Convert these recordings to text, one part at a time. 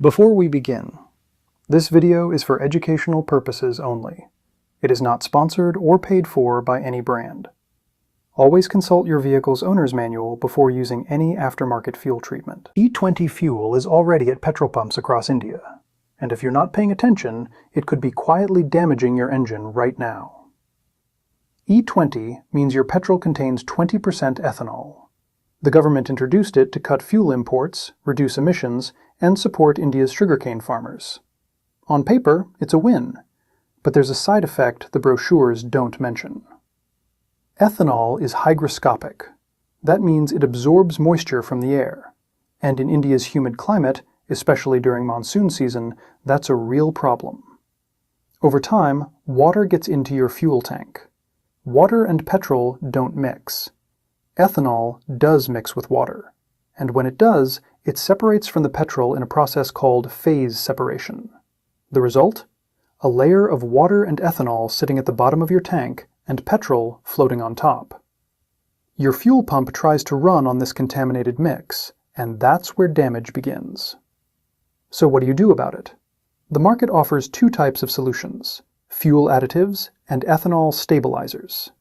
Before we begin, this video is for educational purposes only. It is not sponsored or paid for by any brand. Always consult your vehicle's owner's manual before using any aftermarket fuel treatment. E20 fuel is already at petrol pumps across India, and if you're not paying attention, it could be quietly damaging your engine right now. E20 means your petrol contains 20% ethanol. The government introduced it to cut fuel imports, reduce emissions, and support India's sugarcane farmers. On paper, it's a win, but there's a side effect the brochures don't mention. Ethanol is hygroscopic. That means it absorbs moisture from the air, and in India's humid climate, especially during monsoon season, that's a real problem. Over time, water gets into your fuel tank. Water and petrol don't mix. Ethanol does mix with water, and when it does, it separates from the petrol in a process called phase separation. The result? A layer of water and ethanol sitting at the bottom of your tank and petrol floating on top. Your fuel pump tries to run on this contaminated mix, and that's where damage begins. So what do you do about it? The market offers two types of solutions: fuel additives and ethanol stabilizers.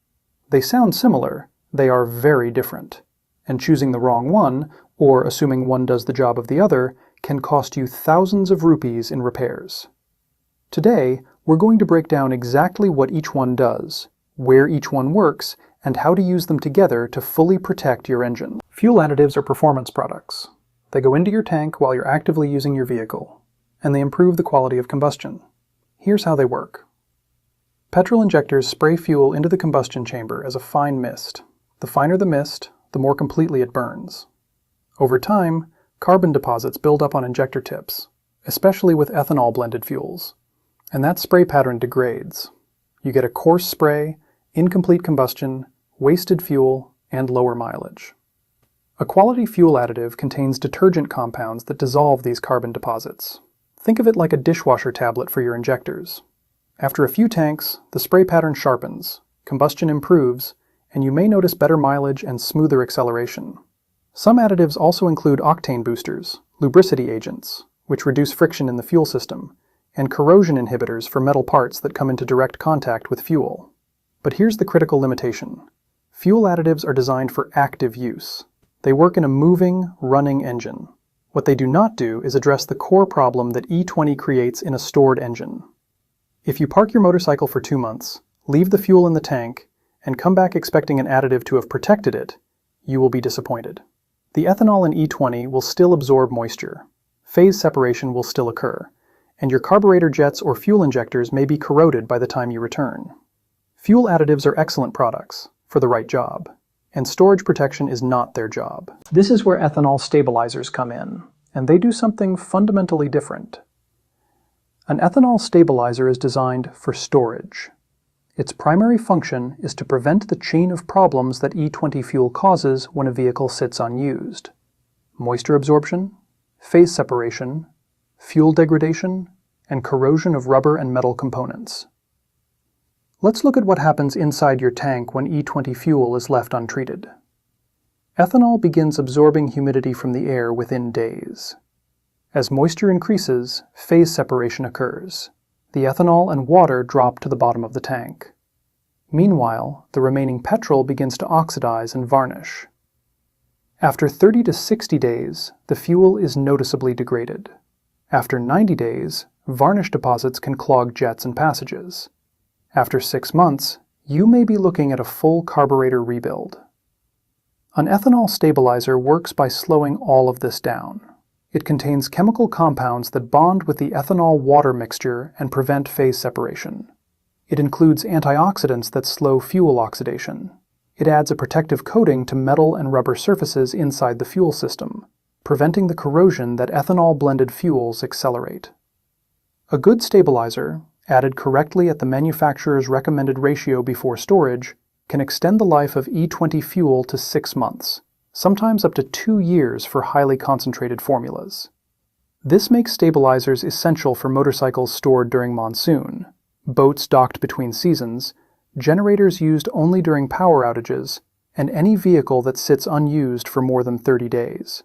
They sound similar. They are very different, and choosing the wrong one, or assuming one does the job of the other, can cost you thousands of rupees in repairs. Today, we're going to break down exactly what each one does, where each one works, and how to use them together to fully protect your engine. Fuel additives are performance products. They go into your tank while you're actively using your vehicle, and they improve the quality of combustion. Here's how they work. Petrol injectors spray fuel into the combustion chamber as a fine mist. The finer the mist, the more completely it burns. Over time, carbon deposits build up on injector tips, especially with ethanol-blended fuels, and that spray pattern degrades. You get a coarse spray, incomplete combustion, wasted fuel, and lower mileage. A quality fuel additive contains detergent compounds that dissolve these carbon deposits. Think of it like a dishwasher tablet for your injectors. After a few tanks, the spray pattern sharpens, combustion improves, and you may notice better mileage and smoother acceleration. Some additives also include octane boosters, lubricity agents, which reduce friction in the fuel system, and corrosion inhibitors for metal parts that come into direct contact with fuel. But here's the critical limitation. Fuel additives are designed for active use. They work in a moving, running engine. What they do not do is address the core problem that E20 creates in a stored engine. If you park your motorcycle for 2 months, leave the fuel in the tank, and come back expecting an additive to have protected it, you will be disappointed. The ethanol in E20 will still absorb moisture. Phase separation will still occur, and your carburetor jets or fuel injectors may be corroded by the time you return. Fuel additives are excellent products for the right job, and storage protection is not their job. This is where ethanol stabilizers come in, and they do something fundamentally different. An ethanol stabilizer is designed for storage. Its primary function is to prevent the chain of problems that E20 fuel causes when a vehicle sits unused: moisture absorption, phase separation, fuel degradation, and corrosion of rubber and metal components. Let's look at what happens inside your tank when E20 fuel is left untreated. Ethanol begins absorbing humidity from the air within days. As moisture increases, phase separation occurs. The ethanol and water drop to the bottom of the tank. Meanwhile, the remaining petrol begins to oxidize and varnish. After 30 to 60 days, the fuel is noticeably degraded. After 90 days, varnish deposits can clog jets and passages. After 6 months, you may be looking at a full carburetor rebuild. An ethanol stabilizer works by slowing all of this down. It contains chemical compounds that bond with the ethanol-water mixture and prevent phase separation. It includes antioxidants that slow fuel oxidation. It adds a protective coating to metal and rubber surfaces inside the fuel system, preventing the corrosion that ethanol-blended fuels accelerate. A good stabilizer, added correctly at the manufacturer's recommended ratio before storage, can extend the life of E20 fuel to 6 months. Sometimes up to 2 years for highly concentrated formulas. This makes stabilizers essential for motorcycles stored during monsoon, boats docked between seasons, generators used only during power outages, and any vehicle that sits unused for more than 30 days.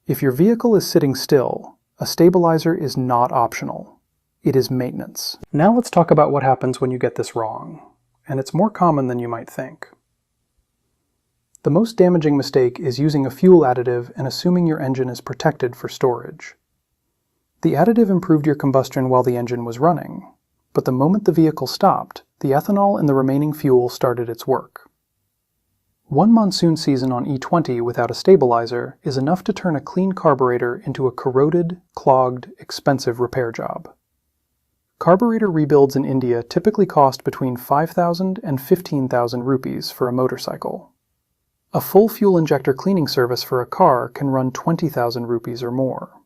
If your vehicle is sitting still, A stabilizer is not optional. It is maintenance. Now let's talk about what happens when you get this wrong, and it's more common than you might think. The most damaging mistake is using a fuel additive and assuming your engine is protected for storage. The additive improved your combustion while the engine was running, but the moment the vehicle stopped, the ethanol in the remaining fuel started its work. One monsoon season on E20 without a stabilizer is enough to turn a clean carburetor into a corroded, clogged, expensive repair job. Carburetor rebuilds in India typically cost between 5,000 and 15,000 rupees for a motorcycle. A full fuel injector cleaning service for a car can run 20,000 rupees or more.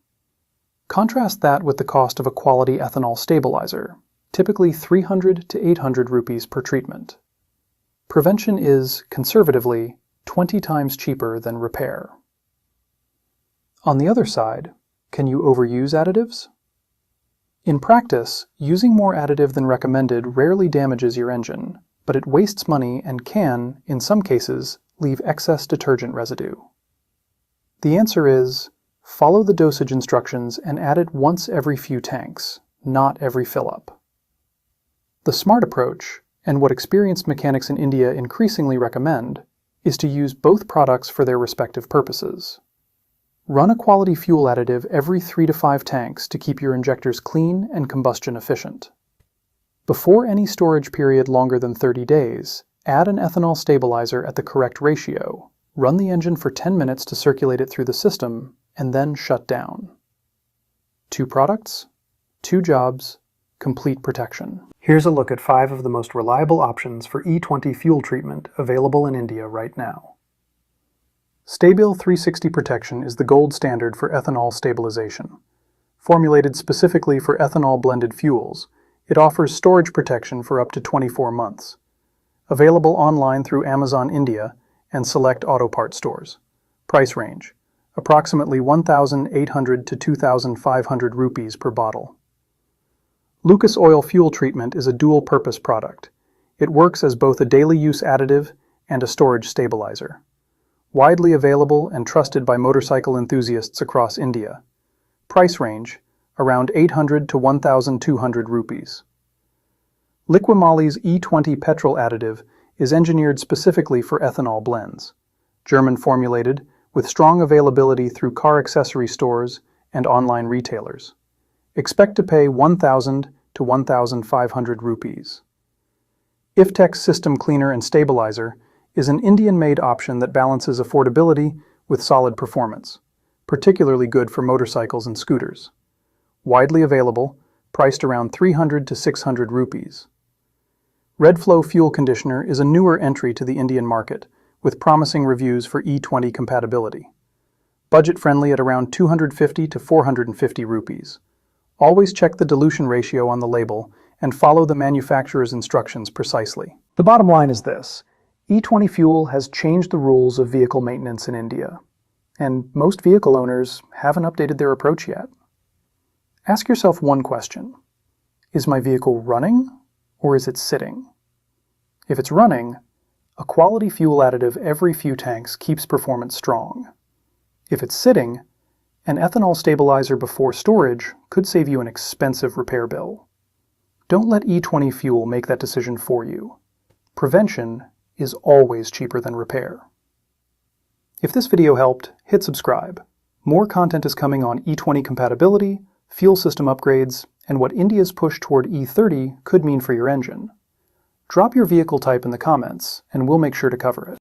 Contrast that with the cost of a quality ethanol stabilizer, typically 300 to 800 rupees per treatment. Prevention is, conservatively, 20 times cheaper than repair. On the other side, can you overuse additives? In practice, using more additive than recommended rarely damages your engine, but it wastes money and can, in some cases, leave excess detergent residue. The answer is, follow the dosage instructions and add it once every few tanks, not every fill-up. The smart approach, and what experienced mechanics in India increasingly recommend, is to use both products for their respective purposes. Run a quality fuel additive every 3 to 5 tanks to keep your injectors clean and combustion efficient. Before any storage period longer than 30 days, add an ethanol stabilizer at the correct ratio, run the engine for 10 minutes to circulate it through the system, and then shut down. 2 products, 2 jobs, complete protection. Here's a look at 5 of the most reliable options for E20 fuel treatment available in India right now. Stabil 360 protection is the gold standard for ethanol stabilization. Formulated specifically for ethanol-blended fuels, it offers storage protection for up to 24 months. Available online through Amazon India and select auto part stores. Price range: approximately 1,800 to 2,500 rupees per bottle. Lucas Oil Fuel Treatment is a dual-purpose product. It works as both a daily-use additive and a storage stabilizer. Widely available and trusted by motorcycle enthusiasts across India. Price range: around 800 to 1,200 rupees. Liquimali's E20 petrol additive is engineered specifically for ethanol blends. German formulated, with strong availability through car accessory stores and online retailers. Expect to pay 1,000 to 1,500 rupees. Iftex System Cleaner and Stabilizer is an Indian-made option that balances affordability with solid performance, particularly good for motorcycles and scooters. Widely available, priced around 300 to 600 rupees. Redflow Fuel Conditioner is a newer entry to the Indian market, with promising reviews for E20 compatibility. Budget-friendly at around 250 to 450 rupees. Always check the dilution ratio on the label and follow the manufacturer's instructions precisely. The bottom line is this: E20 fuel has changed the rules of vehicle maintenance in India, and most vehicle owners haven't updated their approach yet. Ask yourself one question: is my vehicle running or is it sitting? If it's running, a quality fuel additive every few tanks keeps performance strong. If it's sitting, an ethanol stabilizer before storage could save you an expensive repair bill. Don't let E20 fuel make that decision for you. Prevention is always cheaper than repair. If this video helped, hit subscribe. More content is coming on E20 compatibility, fuel system upgrades, and what India's push toward E30 could mean for your engine. Drop your vehicle type in the comments, and we'll make sure to cover it.